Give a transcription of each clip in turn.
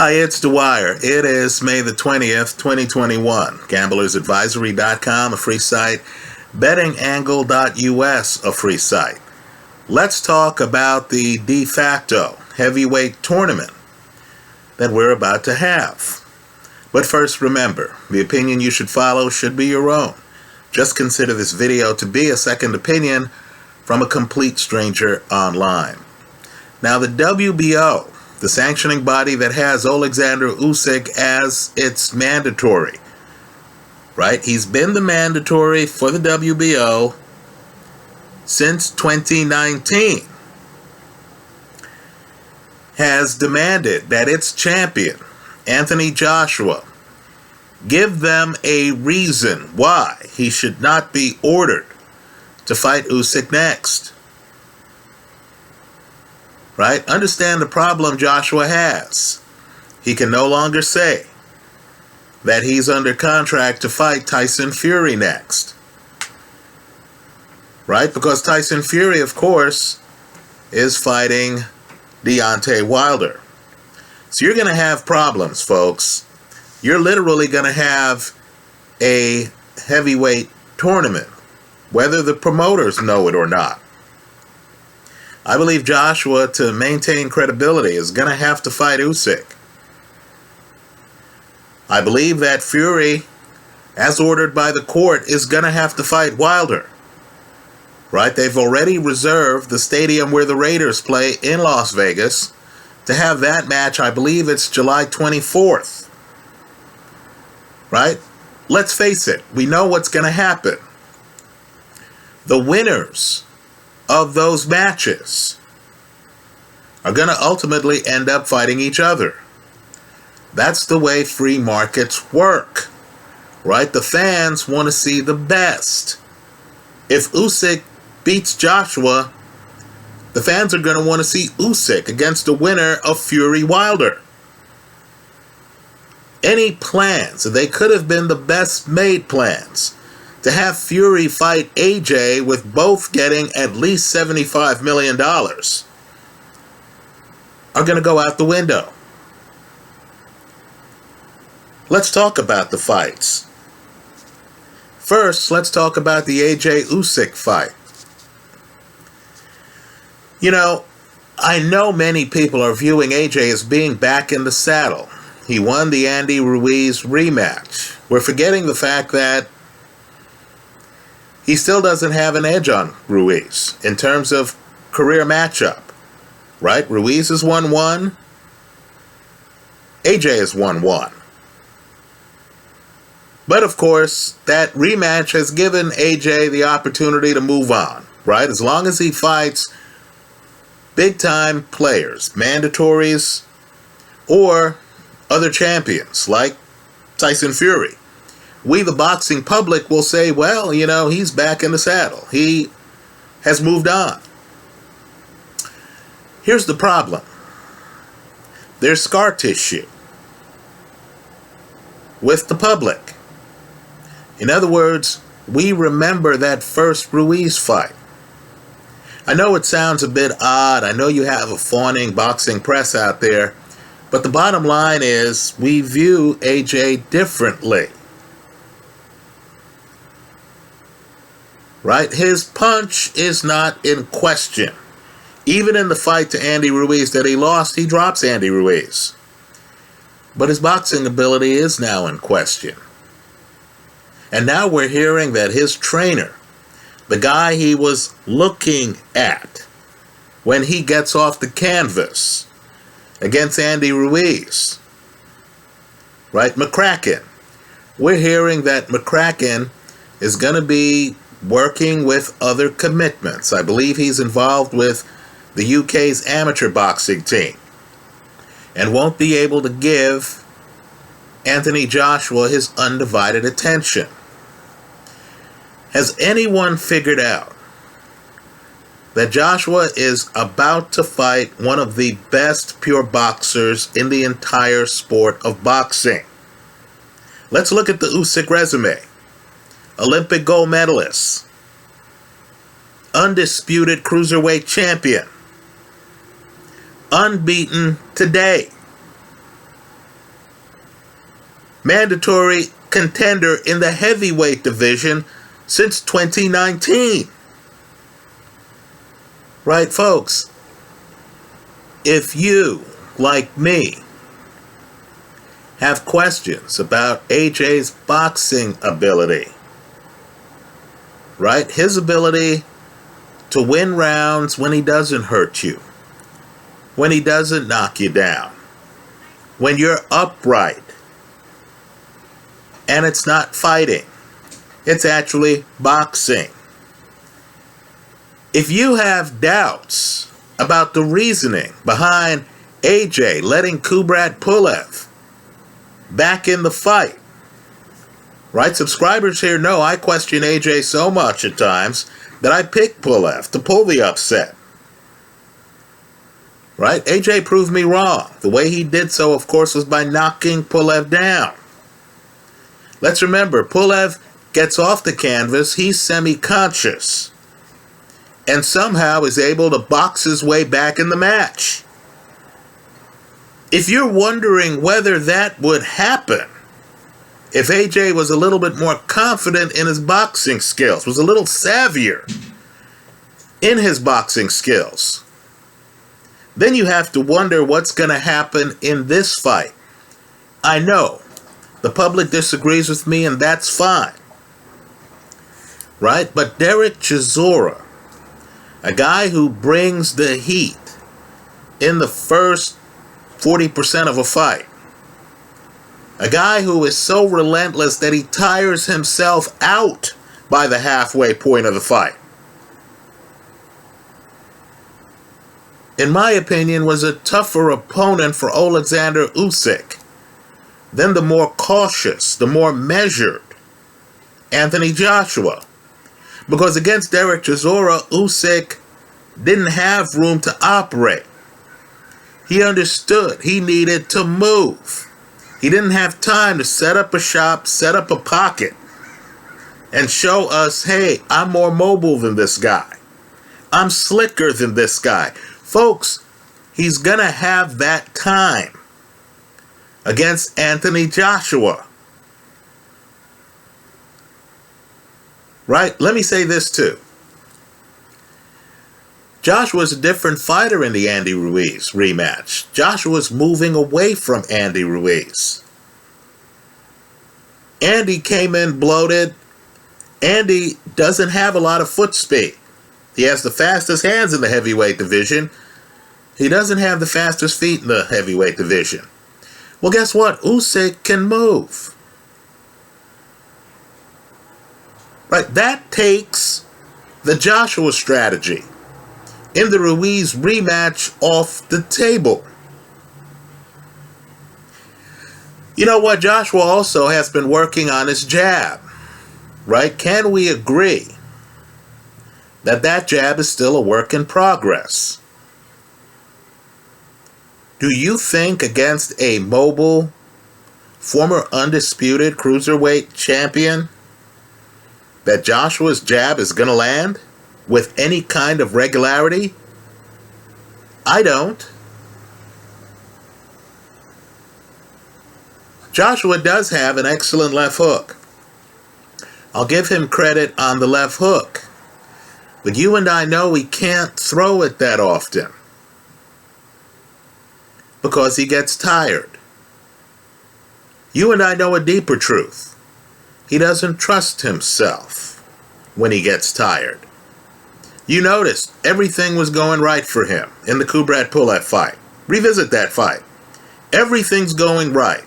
Hi, it's Dwyer. It is May the 20th, 2021. GamblersAdvisory.com, a free site. BettingAngle.us, a free site. Let's talk about the de facto heavyweight tournament that we're about to have. But first, remember, the opinion you should follow should be your own. Just consider this video to be a second opinion from a complete stranger online. Now, the WBO, the sanctioning body that has Alexander Usyk as its mandatory, right? He's been the mandatory for the WBO since 2019, has demanded that its champion, Anthony Joshua, give them a reason why he should not be ordered to fight Usyk next. Right? Understand the problem Joshua has. He can no longer say that he's under contract to fight Tyson Fury next. Right? Because Tyson Fury, of course, is fighting Deontay Wilder. So you're going to have problems, folks. You're literally going to have a heavyweight tournament, whether the promoters know it or not. I believe Joshua, to maintain credibility, is going to have to fight Usyk. I believe that Fury, as ordered by the court, is going to have to fight Wilder. Right? They've already reserved the stadium where the Raiders play in Las Vegas to have that match. I believe it's July 24th. Right? Let's face it. We know what's going to happen. The winners of those matches are going to ultimately end up fighting each other. That's the way free markets work, right? The fans want to see the best. If Usyk beats Joshua, the fans are going to want to see Usyk against the winner of Fury Wilder. Any plans, they could have been the best made plans, to have Fury fight AJ with both getting at least $75 million are going to go out the window. Let's talk about the fights. First, let's talk about the AJ Usyk fight. You know, I know many people are viewing AJ as being back in the saddle. He won the Andy Ruiz rematch. We're forgetting the fact that he still doesn't have an edge on Ruiz in terms of career matchup, right? Ruiz is 1-1. AJ is 1-1. But of course, that rematch has given AJ the opportunity to move on, right? As long as he fights big-time players, mandatories, or other champions like Tyson Fury, we, the boxing public, will say, well, you know, he's back in the saddle. He has moved on. Here's the problem. There's scar tissue with the public. In other words, we remember that first Ruiz fight. I know it sounds a bit odd. I know you have a fawning boxing press out there. But the bottom line is we view AJ differently. Right? His punch is not in question. Even in the fight to Andy Ruiz that he lost, he drops Andy Ruiz. But his boxing ability is now in question. And now we're hearing that his trainer, the guy he was looking at when he gets off the canvas against Andy Ruiz, right, McCracken, we're hearing that McCracken is going to be working with other commitments. I believe he's involved with the UK's amateur boxing team and won't be able to give Anthony Joshua his undivided attention. Has anyone figured out that Joshua is about to fight one of the best pure boxers in the entire sport of boxing? Let's look at the Usyk resume. Olympic gold medalist, undisputed cruiserweight champion, unbeaten today. mandatory contender in the heavyweight division since 2019. Right, folks? If you, like me, have questions about AJ's boxing ability, right? His ability to win rounds when he doesn't hurt you, when he doesn't knock you down, when you're upright, and it's not fighting, it's actually boxing. If you have doubts about the reasoning behind AJ letting Kubrat Pulev back in the fight, right? Subscribers here know I question AJ so much at times that I pick Pulev to pull the upset. Right? AJ proved me wrong. The way he did so, of course, was by knocking Pulev down. Let's remember, Pulev gets off the canvas, he's semi-conscious, and somehow is able to box his way back in the match. If you're wondering whether that would happen, if AJ was a little bit more confident in his boxing skills, was a little savvier in his boxing skills, then you have to wonder what's going to happen in this fight. I know the public disagrees with me, and that's fine. Right? But Derek Chisora, a guy who brings the heat in the first 40% of a fight, a guy who is so relentless that he tires himself out by the halfway point of the fight, in my opinion, was a tougher opponent for Alexander Usyk than the more cautious, the more measured Anthony Joshua. Because against Derek Chisora, Usyk didn't have room to operate. He understood he needed to move. He didn't have time to set up a shop, set up a pocket, and show us, hey, I'm more mobile than this guy. I'm slicker than this guy. Folks, he's going to have that time against Anthony Joshua. Right? Let me say this too. Joshua's a different fighter in the Andy Ruiz rematch. Joshua's moving away from Andy Ruiz. Andy came in bloated. Andy doesn't have a lot of foot speed. He has the fastest hands in the heavyweight division. He doesn't have the fastest feet in the heavyweight division. Well, guess what? Usyk can move. Right? That takes the Joshua strategy in the Ruiz rematch off the table. You know what? Joshua also has been working on his jab. Right? Can we agree that that jab is still a work in progress? Do you think against a mobile, former undisputed cruiserweight champion that Joshua's jab is going to land with any kind of regularity? I don't. Joshua does have an excellent left hook. I'll give him credit on the left hook. But you and I know he can't throw it that often because he gets tired. You and I know a deeper truth. He doesn't trust himself when he gets tired. You noticed everything was going right for him in the Kubrat Pulev fight. Revisit that fight. Everything's going right.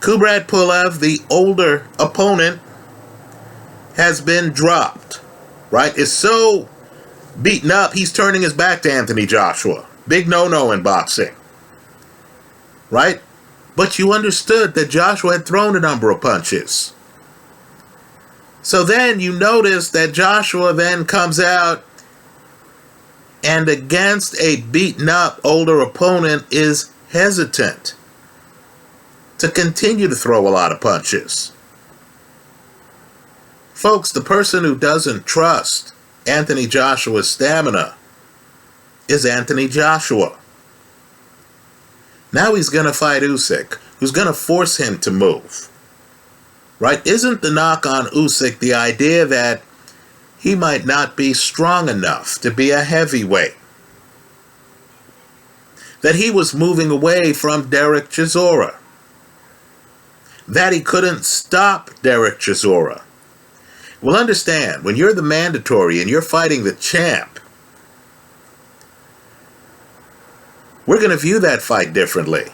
Kubrat Pulev, the older opponent, has been dropped. Right? Is so beaten up, he's turning his back to Anthony Joshua. Big no-no in boxing. Right? But you understood that Joshua had thrown a number of punches. So then you notice that Joshua then comes out and against a beaten up older opponent is hesitant to continue to throw a lot of punches. Folks, the person who doesn't trust Anthony Joshua's stamina is Anthony Joshua. Now he's going to fight Usyk. who's going to force him to move. Right? Isn't the knock on Usyk the idea that he might not be strong enough to be a heavyweight? That he was moving away from Derek Chisora. That he couldn't stop Derek Chisora. Well, understand, when you're the mandatory and you're fighting the champ, we're going to view that fight differently.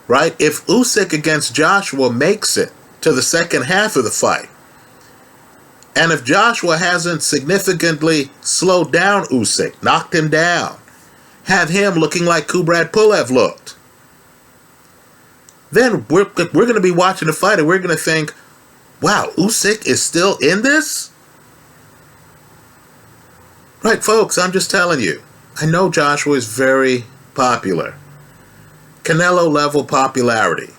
Right? If Usyk against Joshua makes it to the second half of the fight, and if Joshua hasn't significantly slowed down Usyk, knocked him down, have him looking like Kubrat Pulev looked, then we're going to be watching the fight and we're going to think, wow, Usyk is still in this? Right, folks, I'm just telling you. I know Joshua is very popular. Canelo level popularity.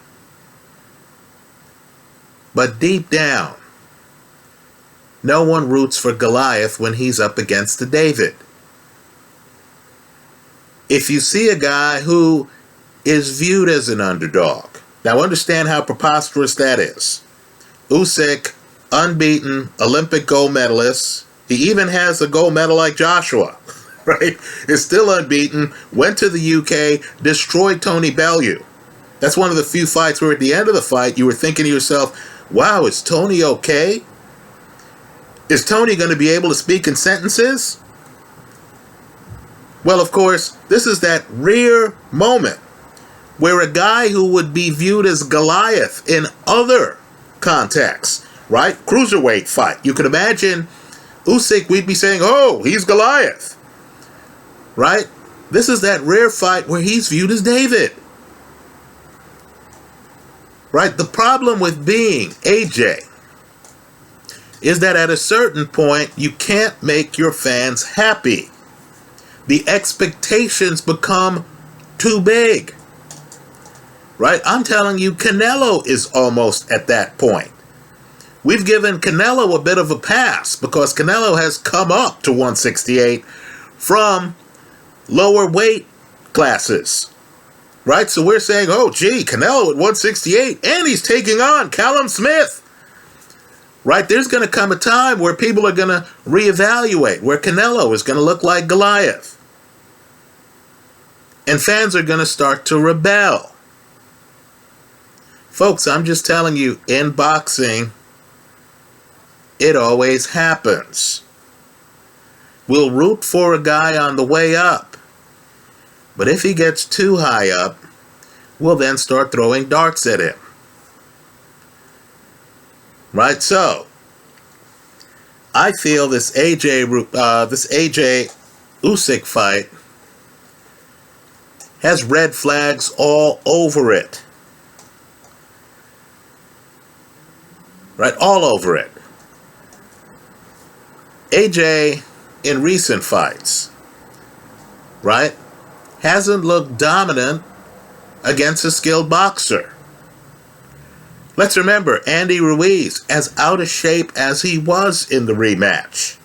But deep down, no one roots for Goliath when he's up against the David. If you see a guy who is viewed as an underdog, now understand how preposterous that is. Usyk, unbeaten, Olympic gold medalist. He even has a gold medal like Joshua, right? Is still unbeaten, went to the UK, destroyed Tony Bellew. That's one of the few fights where at the end of the fight you were thinking to yourself, wow, is Tony okay? Is Tony going to be able to speak in sentences? Well, of course, this is that rare moment where a guy who would be viewed as Goliath in other contexts, right? Cruiserweight fight. You could imagine Usyk, we'd be saying, oh, he's Goliath, right? This is that rare fight where he's viewed as David, right? The problem with being AJ is that at a certain point, you can't make your fans happy. The expectations become too big. Right? I'm telling you, Canelo is almost at that point. We've given Canelo a bit of a pass because Canelo has come up to 168 from lower weight classes. Right? So we're saying, oh, gee, Canelo at 168, and he's taking on Callum Smith. Right? There's going to come a time where people are going to reevaluate, where Canelo is going to look like Goliath. And fans are going to start to rebel. Folks, I'm just telling you, in boxing, it always happens. We'll root for a guy on the way up. But if he gets too high up, we'll then start throwing darts at him. Right? So, I feel this AJ Usyk fight has red flags all over it. Right? All over it. AJ, in recent fights, right, hasn't looked dominant against a skilled boxer. Let's remember, Andy Ruiz, as out of shape as he was in the rematch,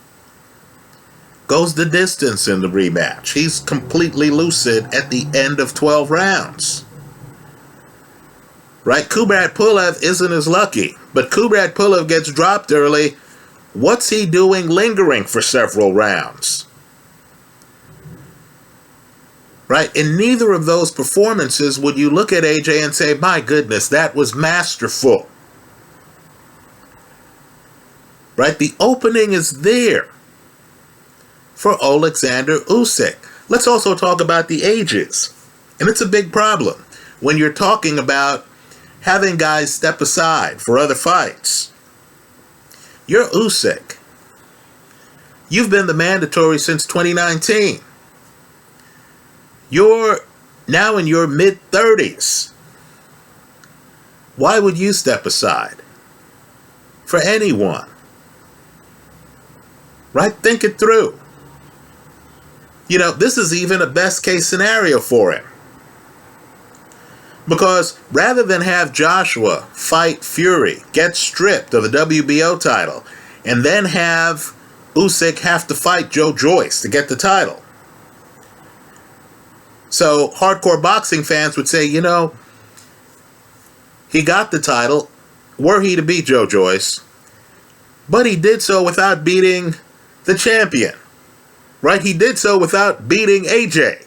goes the distance in the rematch. He's completely lucid at the end of 12 rounds. Right? Kubrat Pulev isn't as lucky, but Kubrat Pulev gets dropped early. What's he doing lingering for several rounds? Right? In neither of those performances would you look at AJ and say, my goodness, that was masterful. Right? The opening is there for Alexander Usyk. Let's also talk about the ages. And it's a big problem when you're talking about having guys step aside for other fights. You're Usyk. You've been the mandatory since 2019. You're now in your mid-30s. Why would you step aside? For anyone. Right? Think it through. You know, this is even a best-case scenario for him. Because rather than have Joshua fight Fury, get stripped of the WBO title, and then have Usyk have to fight Joe Joyce to get the title. So hardcore boxing fans would say, you know, He got the title, were he to beat Joe Joyce, but he did so without beating the champion, right? He did so without beating AJ.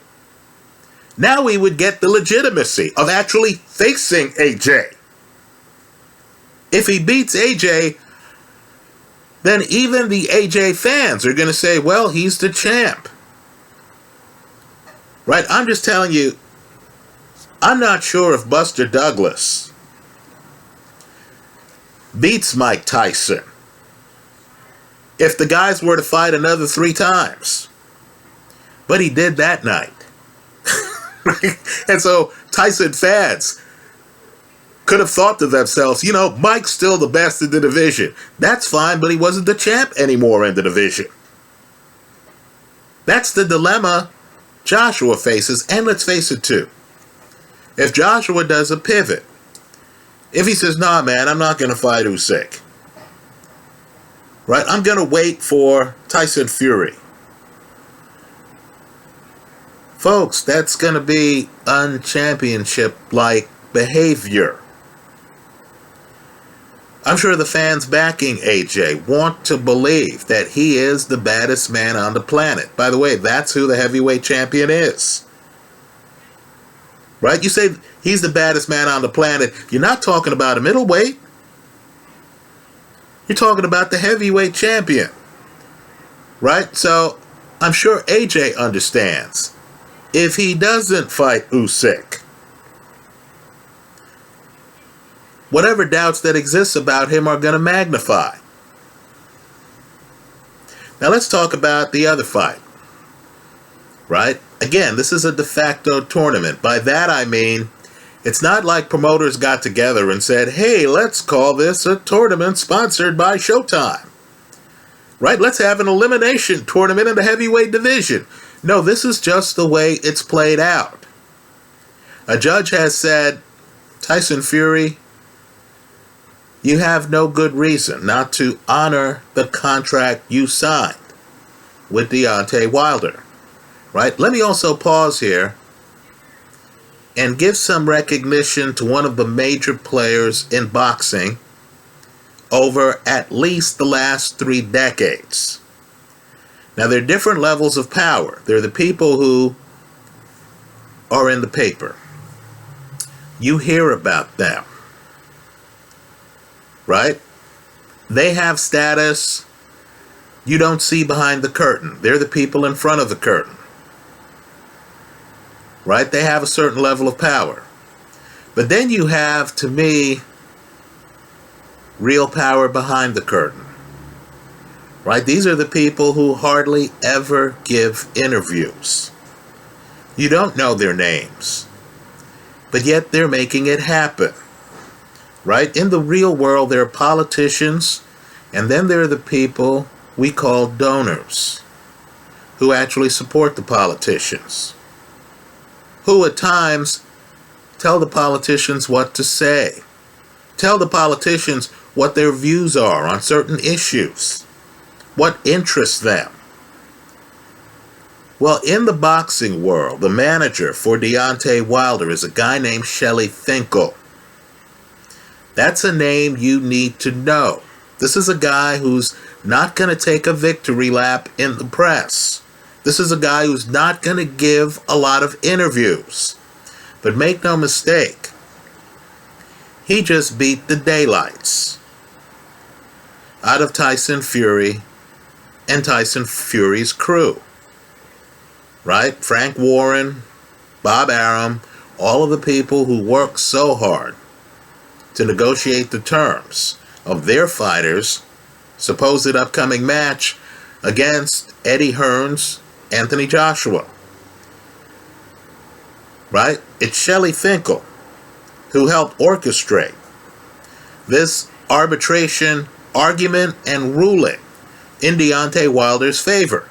Now he would get the legitimacy of actually facing AJ. If he beats AJ, then even the AJ fans are going to say, well, he's the champ. Right? I'm just telling you, I'm not sure if Buster Douglas beats Mike Tyson if the guys were to fight another 3 times. But he did that night. And so Tyson fans could have thought to themselves, you know, Mike's still the best in the division. That's fine, but he wasn't the champ anymore in the division. That's the dilemma Joshua faces, and let's face it too. If Joshua does a pivot, if he says, nah man, I'm not going to fight Usyk, right, I'm going to wait for Tyson Fury. Folks, that's going to be unchampionship-like behavior. I'm sure the fans backing AJ want to believe that he is the baddest man on the planet. By the way, that's who the heavyweight champion is. Right? You say he's the baddest man on the planet. You're not talking about a middleweight. You're talking about the heavyweight champion. Right? So I'm sure AJ understands. If he doesn't fight Usyk, whatever doubts that exist about him are going to magnify. Now let's talk about the other fight. Right? Again, this is a de facto tournament. By that I mean, it's not like promoters got together and said, hey, let's call this a tournament sponsored by Showtime. Right? Let's have an elimination tournament in the heavyweight division. No, this is just the way it's played out. A judge has said, Tyson Fury, you have no good reason not to honor the contract you signed with Deontay Wilder. Right? Let me also pause here and give some recognition to one of the major players in boxing over at least the last 3 decades. Now, there are different levels of power. There are the people who are in the paper. You hear about them. Right? They have status you don't see behind the curtain. They're the people in front of the curtain. Right? They have a certain level of power. But then you have, to me, real power behind the curtain. Right? These are the people who hardly ever give interviews. You don't know their names. But yet they're making it happen. Right? In the real world, there are politicians, and then there are the people we call donors, who actually support the politicians, who at times tell the politicians what to say, tell the politicians what their views are on certain issues, what interests them. Well, in the boxing world, the manager for Deontay Wilder is a guy named Shelly Finkel. That's a name you need to know. This is a guy who's not going to take a victory lap in the press. This is a guy who's not going to give a lot of interviews. But make no mistake, he just beat the daylights out of Tyson Fury and Tyson Fury's crew. Right? Frank Warren, Bob Arum, all of the people who worked so hard to negotiate the terms of their fighters' supposed upcoming match against Eddie Hearn's Anthony Joshua. Right? It's Shelly Finkel who helped orchestrate this arbitration argument and ruling in Deontay Wilder's favor.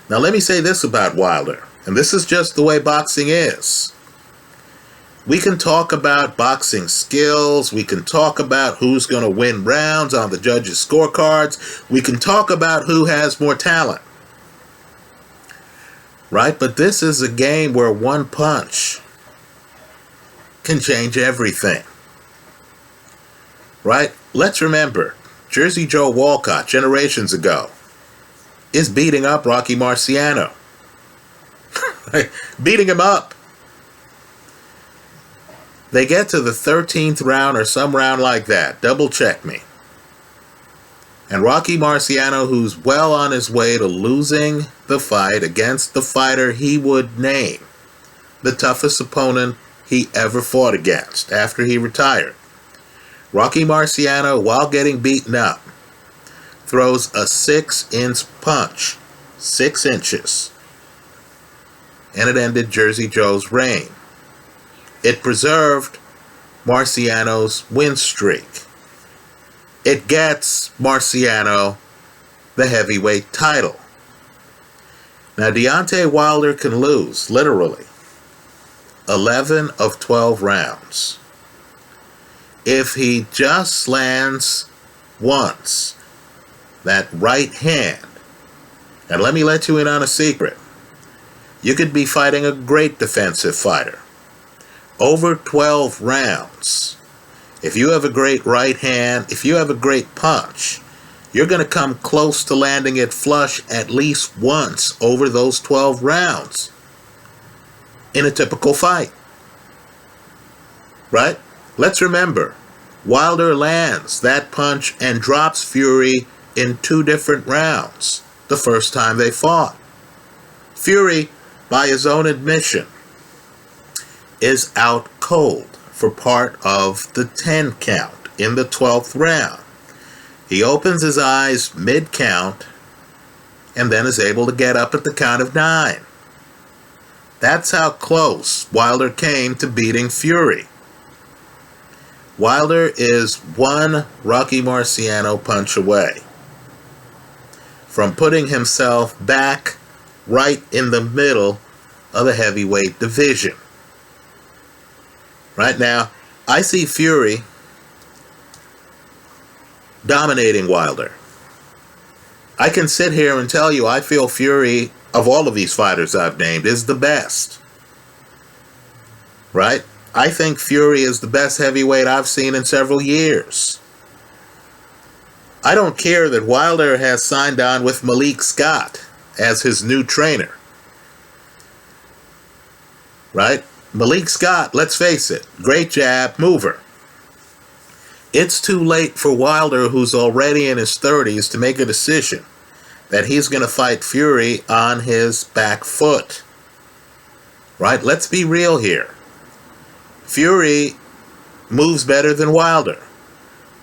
Now let me say this about Wilder, and this is just the way boxing is. We can talk about boxing skills. We can talk about who's going to win rounds on the judges' scorecards. We can talk about who has more talent. Right? But this is a game where one punch can change everything. right? Let's remember, Jersey Joe Walcott, generations ago, is beating up Rocky Marciano. Beating him up. They get to the 13th round or some round like that. Double check me. And Rocky Marciano, who's well on his way to losing the fight against the fighter he would name the toughest opponent he ever fought against after he retired. Rocky Marciano, while getting beaten up, throws a 6-inch punch. 6 inches. And it ended Jersey Joe's reign. It preserved Marciano's win streak. It gets Marciano the heavyweight title. Now, Deontay Wilder can lose, literally, 11 of 12 rounds. If he just lands once that right hand, and let me let you in on a secret, you could be fighting a great defensive fighter. Over 12 rounds, if you have a great right hand, if you have a great punch, you're going to come close to landing it flush at least once over those 12 rounds in a typical fight. Right? Let's remember, Wilder lands that punch and drops Fury in 2 different rounds the first time they fought. Fury, by his own admission, is out cold for part of the 10 count in the 12th round. He opens his eyes mid-count and then is able to get up at the count of 9. That's how close Wilder came to beating Fury. Wilder is one Rocky Marciano punch away from putting himself back right in the middle of the heavyweight division. Right now, I see Fury dominating Wilder. I can sit here and tell you I feel Fury, of all of these fighters I've named, is the best. Right? I think Fury is the best heavyweight I've seen in several years. I don't care that Wilder has signed on with Malik Scott as his new trainer. Right? Malik Scott, let's face it, great jab, mover. It's too late for Wilder, who's already in his 30s, to make a decision that he's going to fight Fury on his back foot. Right? Let's be real here. Fury moves better than Wilder.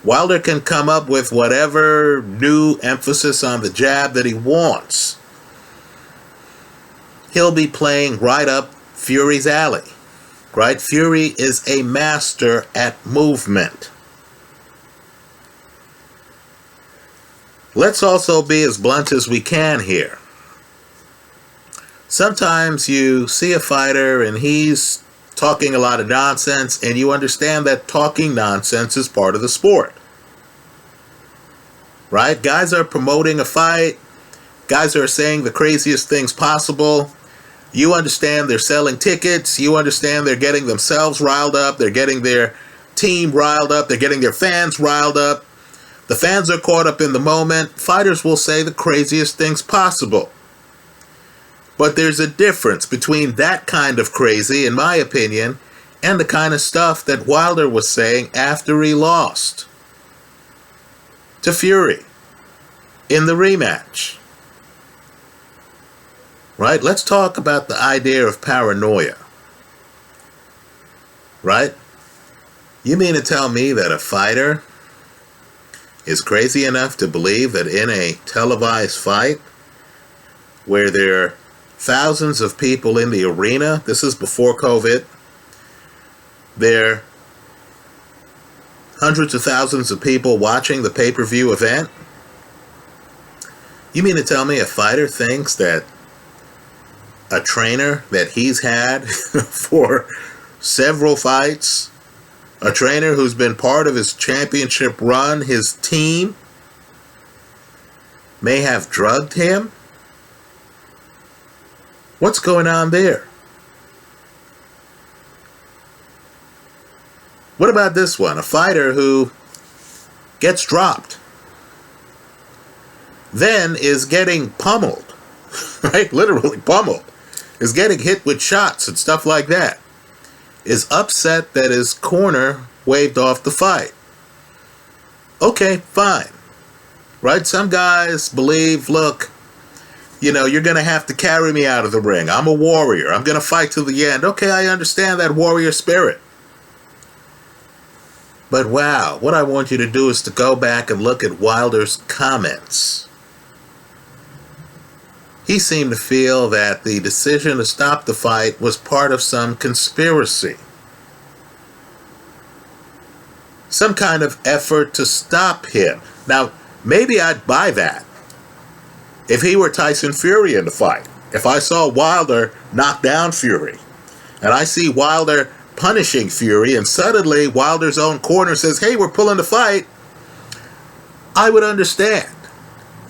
Wilder can come up with whatever new emphasis on the jab that he wants. He'll be playing right up Fury's alley. Right? Fury is a master at movement. Let's also be as blunt as we can here. Sometimes you see a fighter and he's talking a lot of nonsense, and you understand that talking nonsense is part of the sport. Right? Guys are promoting a fight. Guys are saying the craziest things possible. You understand they're selling tickets. You understand they're getting themselves riled up. They're getting their team riled up. They're getting their fans riled up. The fans are caught up in the moment. Fighters will say the craziest things possible. But there's a difference between that kind of crazy, in my opinion, and the kind of stuff that Wilder was saying after he lost to Fury in the rematch. Right? Let's talk about the idea of paranoia. Right? You mean to tell me that a fighter is crazy enough to believe that in a televised fight where there are thousands of people in the arena, this is before COVID, there are hundreds of thousands of people watching the pay-per-view event? You mean to tell me a fighter thinks that a trainer that he's had for several fights, a trainer who's been part of his championship run, his team, may have drugged him? What's going on there? What about this one? A fighter who gets dropped, then is getting pummeled, right? Literally pummeled, is getting hit with shots and stuff like that, is upset that his corner waved off the fight. Okay, fine. Right? Some guys believe, look, you're going to have to carry me out of the ring. I'm a warrior. I'm going to fight to the end. Okay, I understand that warrior spirit. But wow, what I want you to do is to go back and look at Wilder's comments. He seemed to feel that the decision to stop the fight was part of some conspiracy. Some kind of effort to stop him. Now, maybe I'd buy that if he were Tyson Fury in the fight. If I saw Wilder knock down Fury, and I see Wilder punishing Fury, and suddenly Wilder's own corner says, hey, we're pulling the fight, I would understand.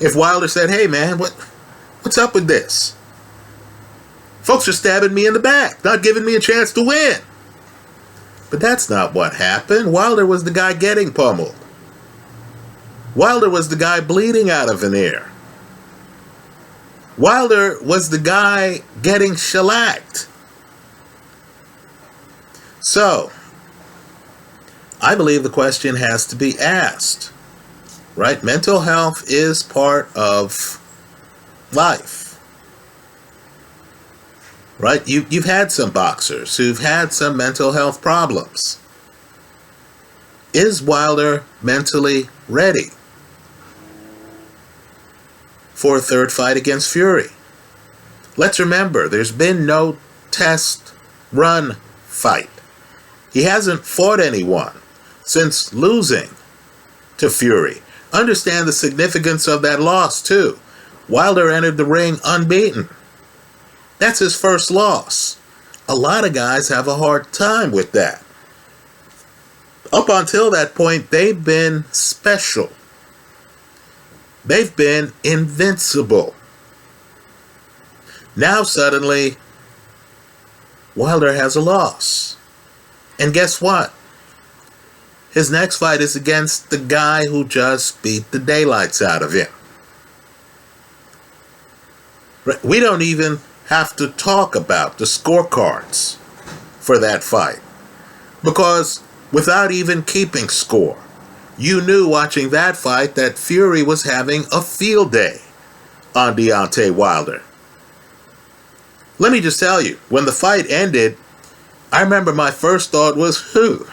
If Wilder said, hey man, what's up with this? Folks are stabbing me in the back, not giving me a chance to win. But that's not what happened. Wilder was the guy getting pummeled. Wilder was the guy bleeding out of an ear. Wilder was the guy getting shellacked. So, I believe the question has to be asked, right? Mental health is part of life, right? You've had some boxers who've had some mental health problems. Is Wilder mentally ready for a third fight against Fury? Let's remember, there's been no test run fight. He hasn't fought anyone since losing to Fury. Understand the significance of that loss, too. Wilder entered the ring unbeaten. That's his first loss. A lot of guys have a hard time with that. Up until that point, they've been special. They've been invincible. Now suddenly, Wilder has a loss. And guess what? His next fight is against the guy who just beat the daylights out of him. We don't even have to talk about the scorecards for that fight. Because without even keeping score, you knew watching that fight that Fury was having a field day on Deontay Wilder. Let me just tell you, when the fight ended, I remember my first thought was, whew,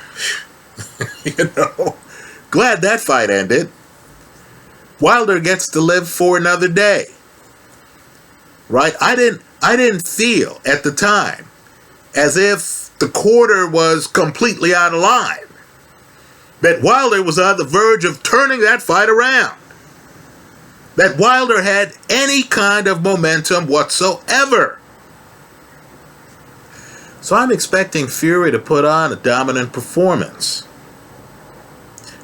glad that fight ended. Wilder gets to live for another day. Right? I didn't feel at the time as if the quarter was completely out of line. That Wilder was on the verge of turning that fight around. That Wilder had any kind of momentum whatsoever. So I'm expecting Fury to put on a dominant performance.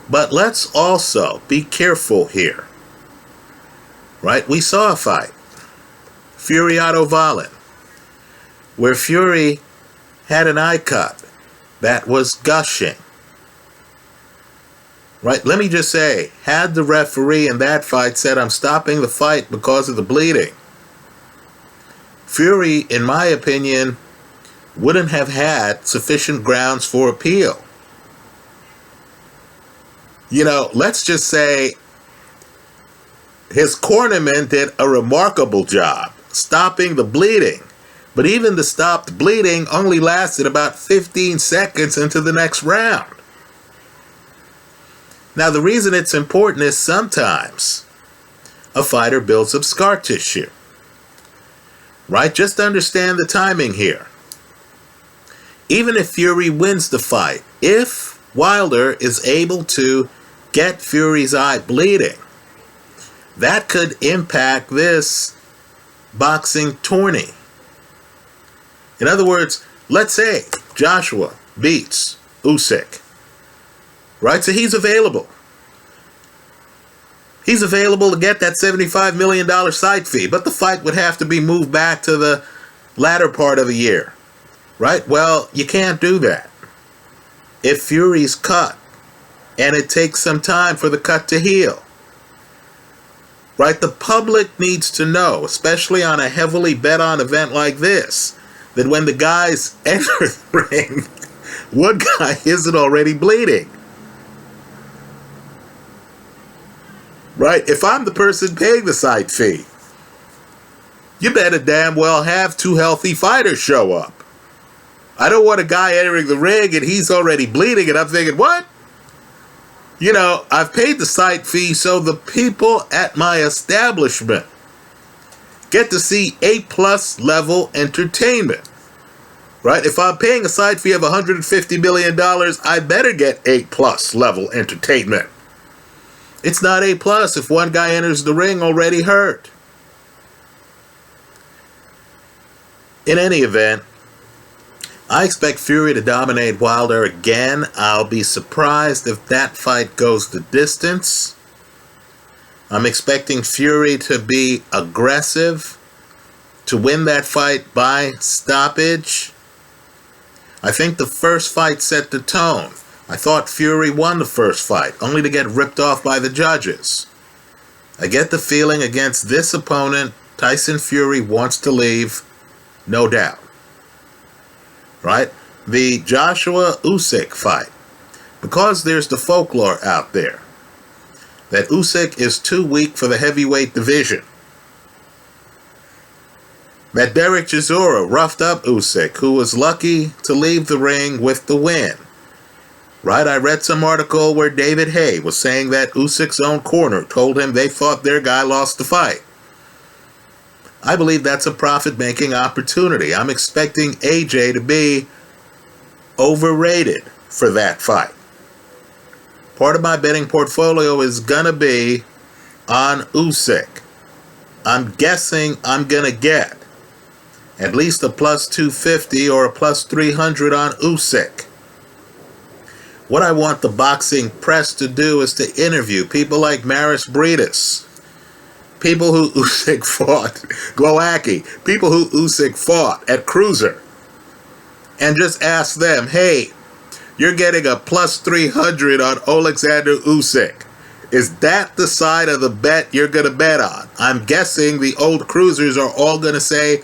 But let's also be careful here. Right? We saw a fight, Fury Otto Wallin, where Fury had an eye cut that was gushing. Right? Let me just say, had the referee in that fight said, I'm stopping the fight because of the bleeding, Fury, in my opinion, wouldn't have had sufficient grounds for appeal. Let's just say his cornerman did a remarkable job stopping the bleeding. But even the stopped bleeding only lasted about 15 seconds into the next round. Now, the reason it's important is sometimes a fighter builds up scar tissue. Right? Just understand the timing here. Even if Fury wins the fight, if Wilder is able to get Fury's eye bleeding, that could impact this boxing tourney. In other words, let's say Joshua beats Usyk, right? So he's available. He's available to get that $75 million side fee, but the fight would have to be moved back to the latter part of the year. Right? Well, you can't do that. If Fury's cut and it takes some time for the cut to heal. Right? The public needs to know, especially on a heavily bet on event like this, that when the guys enter the ring, one guy isn't already bleeding. Right? If I'm the person paying the site fee, you better damn well have two healthy fighters show up. I don't want a guy entering the ring and he's already bleeding and I'm thinking, what? You know, I've paid the site fee so the people at my establishment get to see A+ level entertainment. Right? If I'm paying a site fee of $150 million, I better get A+ level entertainment. It's not A+ if one guy enters the ring already hurt. In any event, I expect Fury to dominate Wilder again. I'll be surprised if that fight goes the distance. I'm expecting Fury to be aggressive, to win that fight by stoppage. I think the first fight set the tone. I thought Fury won the first fight, only to get ripped off by the judges. I get the feeling against this opponent, Tyson Fury wants to leave, no doubt. Right? The Joshua Usyk fight. Because there's the folklore out there that Usyk is too weak for the heavyweight division. That Derek Chisora roughed up Usyk, who was lucky to leave the ring with the win. Right? I read some article where David Haye was saying that Usyk's own corner told him they thought their guy lost the fight. I believe that's a profit-making opportunity. I'm expecting AJ to be overrated for that fight. Part of my betting portfolio is going to be on Usyk. I'm guessing I'm going to get at least a plus 250 or a plus 300 on Usyk. What I want the boxing press to do is to interview people like Maris Breedis, people who Usyk fought, Glowacki, people who Usyk fought at Cruiser, and just ask them, hey, you're getting a plus 300 on Alexander Usyk. Is that the side of the bet you're going to bet on? I'm guessing the old cruisers are all going to say,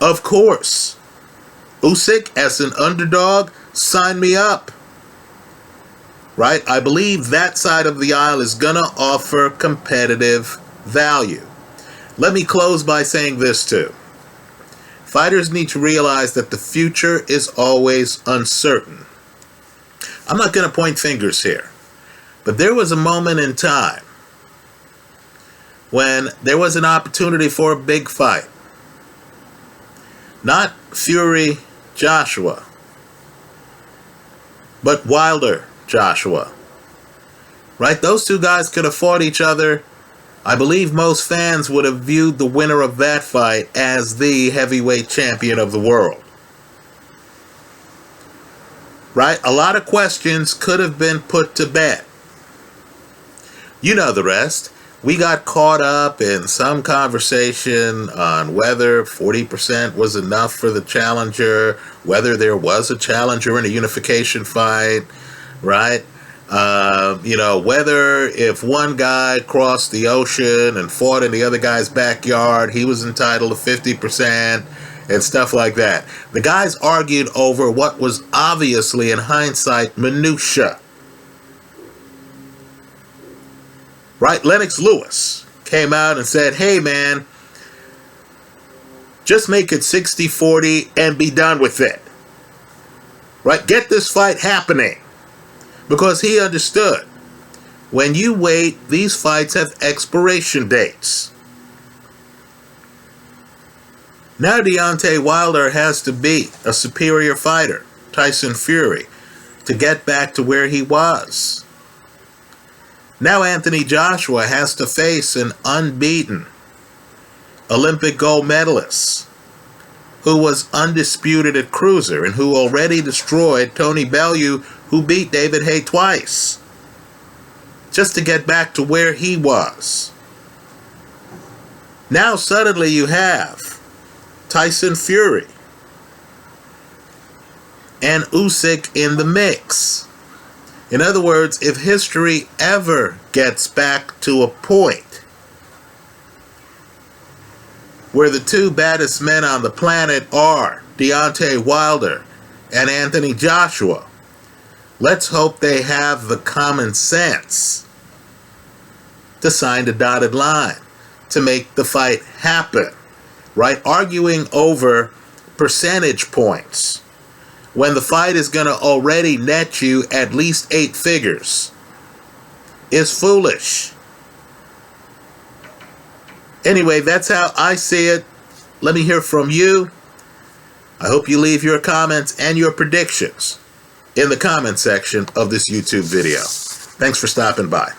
of course. Usyk as an underdog, sign me up. Right? I believe that side of the aisle is going to offer competitive value. Let me close by saying this too. Fighters need to realize that the future is always uncertain. I'm not going to point fingers here, but there was a moment in time when there was an opportunity for a big fight. Not Fury Joshua, but Wilder Joshua. Right? Those two guys could have fought each other. I believe most fans would have viewed the winner of that fight as the heavyweight champion of the world. Right? A lot of questions could have been put to bed. You know the rest. We got caught up in some conversation on whether 40% was enough for the challenger, whether there was a challenger in a unification fight, right? Whether if one guy crossed the ocean and fought in the other guy's backyard, he was entitled to 50% and stuff like that. The guys argued over what was obviously, in hindsight, minutia. Right? Lennox Lewis came out and said, hey man, just make it 60-40 and be done with it. Right? Get this fight happening. Because he understood, when you wait, these fights have expiration dates. Now Deontay Wilder has to beat a superior fighter, Tyson Fury, to get back to where he was. Now Anthony Joshua has to face an unbeaten Olympic gold medalist who was undisputed at cruiser and who already destroyed Tony Bellew, who beat David Haye twice, just to get back to where he was. Now suddenly you have Tyson Fury and Usyk in the mix. In other words, if history ever gets back to a point where the two baddest men on the planet are Deontay Wilder and Anthony Joshua, let's hope they have the common sense to sign the dotted line, to make the fight happen, right? Arguing over percentage points when the fight is going to already net you at least 8 figures is foolish. Anyway, that's how I see it. Let me hear from you. I hope you leave your comments and your predictions in the comment section of this YouTube video. Thanks for stopping by.